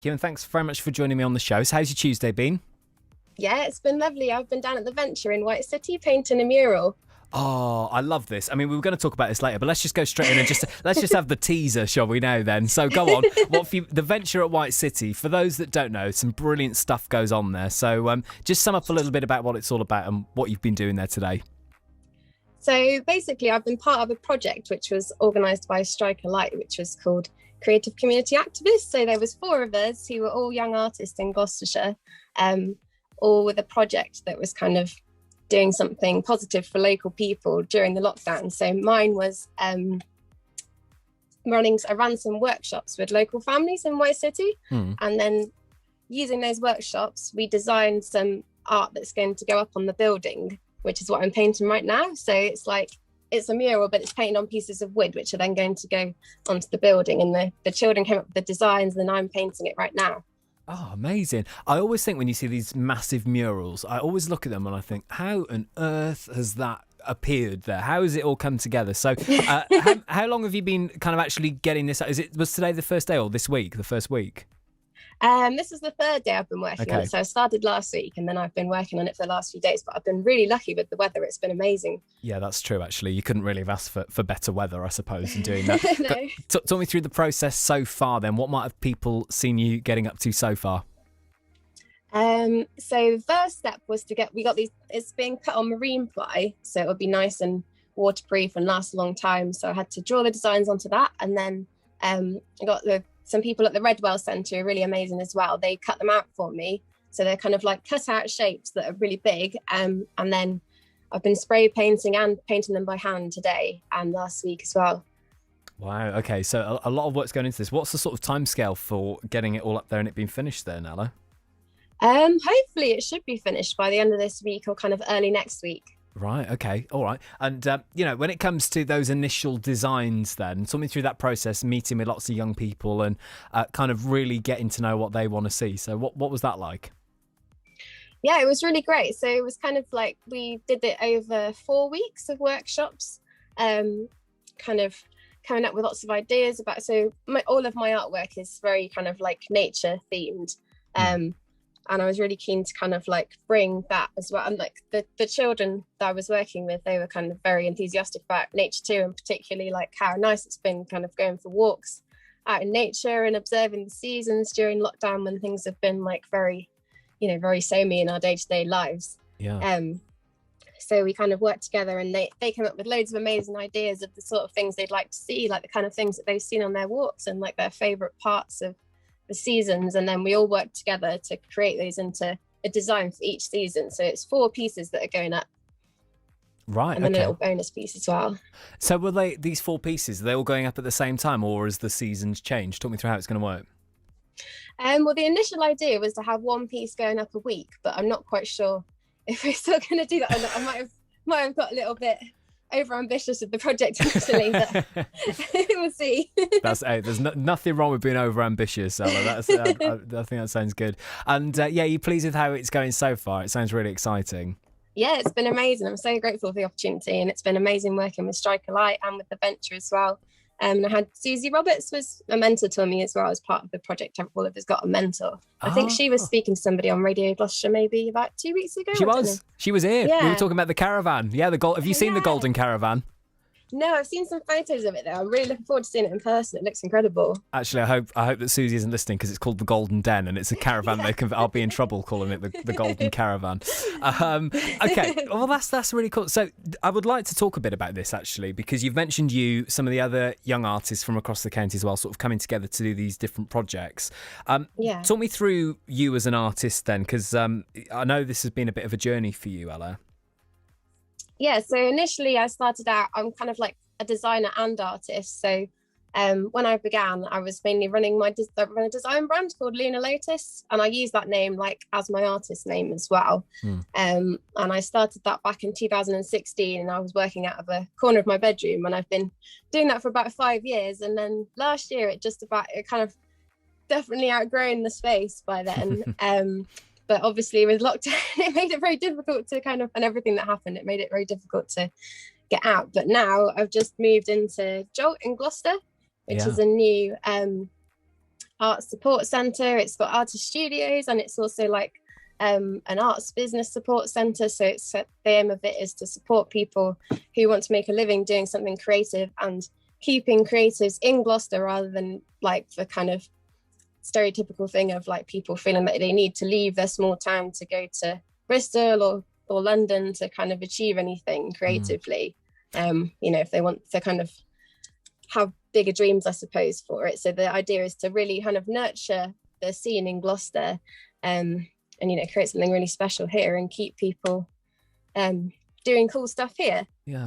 you, and thanks very much for joining me on the show. So how's your Tuesday been? Yeah, it's been lovely. I've been down at the Venture in White City painting a mural. Oh, I love this. I mean, we were going to talk about this later, but let's just go straight in and let's just have the teaser, shall we now then? So go on. The Venture at White City, for those that don't know, some brilliant stuff goes on there. So just sum up a little bit about what it's all about and what you've been doing there today. So basically, I've been part of a project which was organised by Strike a Light, which was called Creative Community Activists. So there was 4 of us who were all young artists in Gloucestershire, all with a project that was kind of doing something positive for local people during the lockdown. So mine was I ran some workshops with local families in White City, and then using those workshops, we designed some art that's going to go up on the building, which is what I'm painting right now. So it's a mural, but it's painted on pieces of wood, which are then going to go onto the building. And the children came up with the designs, and I'm painting it right now. Oh, amazing. I always think when you see these massive murals, I always look at them and I think, how on earth has that appeared there? How has it all come together? So how long have you been kind of actually getting this out? Was today the first day or this week, the first week? This is the 3rd day I've been working on it. So I started last week and then I've been working on it for the last few days, but I've been really lucky with the weather. It's been amazing. Yeah, that's true, actually. You couldn't really have asked for better weather, I suppose, in doing that. No. Talk me through the process so far then. What might have people seen you getting up to so far? So the first step was it's being cut on marine ply, so it would be nice and waterproof and last a long time. So I had to draw the designs onto that, and then I got some people at the Redwell Centre are really amazing as well. They cut them out for me. So they're kind of like cut out shapes that are really big. And then I've been spray painting and painting them by hand today and last week as well. Wow. Okay. So a lot of work's going into this. What's the sort of timescale for getting it all up there and it being finished there, Nala? Hopefully it should be finished by the end of this week or kind of early next week. Right, okay, all right. And, when it comes to those initial designs then, talk me through that process, meeting with lots of young people and kind of really getting to know what they want to see. So what was that like? Yeah, it was really great. So it was kind of like we did it over 4 weeks of workshops, kind of coming up with lots of ideas about, all of my artwork is very kind of like nature themed. And I was really keen to kind of like bring that as well. And like the children that I was working with, they were kind of very enthusiastic about nature too, and particularly like how nice it's been kind of going for walks out in nature and observing the seasons during lockdown when things have been like very, very samey in our day-to-day lives. Yeah. So we kind of worked together and they came up with loads of amazing ideas of the sort of things they'd like to see, like the kind of things that they've seen on their walks and like their favourite parts of the seasons, and then we all worked together to create those into a design for each season. So it's 4 pieces that are going up, right? And then a little bonus piece as well. So were these 4 pieces? Are they all going up at the same time, or as the seasons change? Talk me through how it's going to work. Well, the initial idea was to have 1 piece going up a week, but I'm not quite sure if we're still going to do that or not. I might have got a little bit over-ambitious with the project initially, but we'll see. There's nothing wrong with being over-ambitious, Ella. I think that sounds good. And you pleased with how it's going so far? It sounds really exciting. Yeah, it's been amazing. I'm so grateful for the opportunity, and it's been amazing working with Strike a Light and with the Venture as well. And I had Susie Roberts was a mentor to me as well as part of the project. All of us got a mentor. I think she was speaking to somebody on Radio Gloucestershire maybe about 2 weeks ago. She was here. Yeah. We were talking about the caravan. Yeah, have you seen the Golden Caravan? No, I've seen some photos of it though. I'm really looking forward to seeing it in person. It looks incredible. Actually, I hope that Susie isn't listening, because it's called the Golden Den and it's a caravan. I'll be in trouble calling it the Golden Caravan. Okay, well that's really cool. So I would like to talk a bit about this actually, because you've mentioned some of the other young artists from across the county as well, sort of coming together to do these different projects. Talk me through you as an artist then, because I know this has been a bit of a journey for you, Ella. Yeah, so initially I started out, I'm kind of like a designer and artist. So when I began, I was mainly running a design brand called Lotus, and I use that name like as my artist name as well. And I started that back in 2016, and I was working out of a corner of my bedroom, and I've been doing that for about 5 years. And then last year it kind of definitely outgrown the space by then. But obviously with lockdown, it made it very difficult to and everything that happened, it made it very difficult to get out. But now I've just moved into Jolt in Gloucester, which is a new art support centre. It's got artist studios, and it's also like an arts business support centre. So it's the aim of it is to support people who want to make a living doing something creative and keeping creatives in Gloucester, rather than like the kind of stereotypical thing of like people feeling that they need to leave their small town to go to Bristol or London to kind of achieve anything creatively. If they want to kind of have bigger dreams, I suppose, for it. So the idea is to really kind of nurture the scene in Gloucester, and create something really special here and keep people doing cool stuff here. Yeah.